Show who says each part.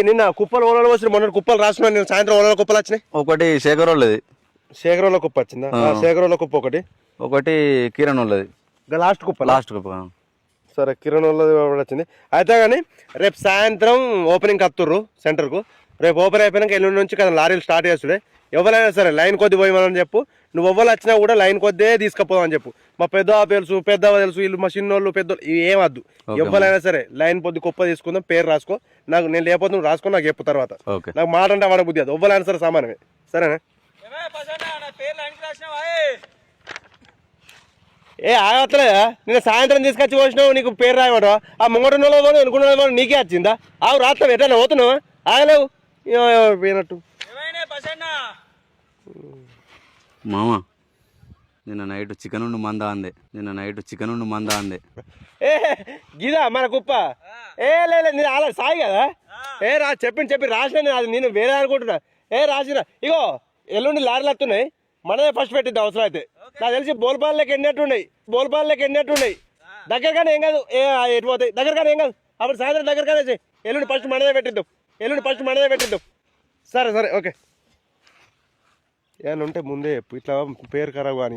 Speaker 1: నిన్న కుప్పలు ఓలలో వచ్చి మొన్న కుప్పలు రాసిన నేను సాయంత్రం ఓలలో కుప్పలు వచ్చినాయి.
Speaker 2: ఒకటి శేఖర్ వాళ్ళది,
Speaker 1: శేఖరంలో కుప్ప వచ్చిందా? శేఖరంలో కుప్ప
Speaker 2: ఒకటి కిరణ్ వాళ్ళది,
Speaker 1: లాస్ట్ కుప్ప. సరే కిరణ్ వాళ్ళది వచ్చింది. అయితే కానీ రేపు సాయంత్రం ఓపెనింగ్ కత్తుర్రు సెంటర్కు. రేపు ఓపెన్ అయిపోయినాక ఎల్లుండి నుంచి కదా లారీలు స్టార్ట్ చేస్తుండే. ఎవరైనా సరే లైన్ కొద్ది పోయమని చెప్పు. నువ్వు ఎవ్వరు వచ్చినా కూడా లైన్ కొద్దే తీసుకుపోవని చెప్పు. మా పెద్దవ తెలుసు వీళ్ళు మా చిన్నోళ్ళు పెద్దోళ్ళు ఇవి ఏమద్దు. ఎవరైనా సరే లైన్ పొద్దు కుప్ప తీసుకుందాం, పేరు రాసుకో. నాకు నేను లేకపోతే నువ్వు రాసుకో, నాకు చెప్పు తర్వాత. నాకు మాట అంటే వాడ బుద్ధి అది. ఎవ్వరైనా సరే సమానమే, సరేనా? ఆగట్లేదా? నేను సాయంత్రం తీసుకొచ్చి పోసినావు, నీకు పేరు రాయమంటావా? ఆ ముంగట అనుకున్న నీకే వచ్చిందా? ఆవు రాస్తావు, ఎట్లా పోతున్నావా? ఆగలేవు పోయినట్టు.
Speaker 2: మామ నిన్న నైట్ చికెన్ ఉండి మందా అందే.
Speaker 1: ఏ గిదా మన కుప్ప? లేదు నేను అలా సాయి కదా. చెప్పి రాసిన అది నేను వేరే అనుకుంటున్నా. రాసిన ఇగో ఎల్లుండి లారీలు వస్తున్నాయి, మనదే ఫస్ట్ పెట్టిద్ది అవసరం అయితే. నాకు తెలిసి బోల్పాలకి ఎన్నట్టున్నాయి. దగ్గరగానే ఏం కాదు, ఎటు పోతాయి దగ్గరగానే ఏం కాదు. అప్పుడు సాయంత్రం దగ్గరగానే ఎల్లుండి ఫస్ట్ మనదే పెట్టిద్దాం. సరే ఓకే. ఏమన్నా ఉంటే ముందే ఇట్లా పేరు ఖరాబ్ కానీ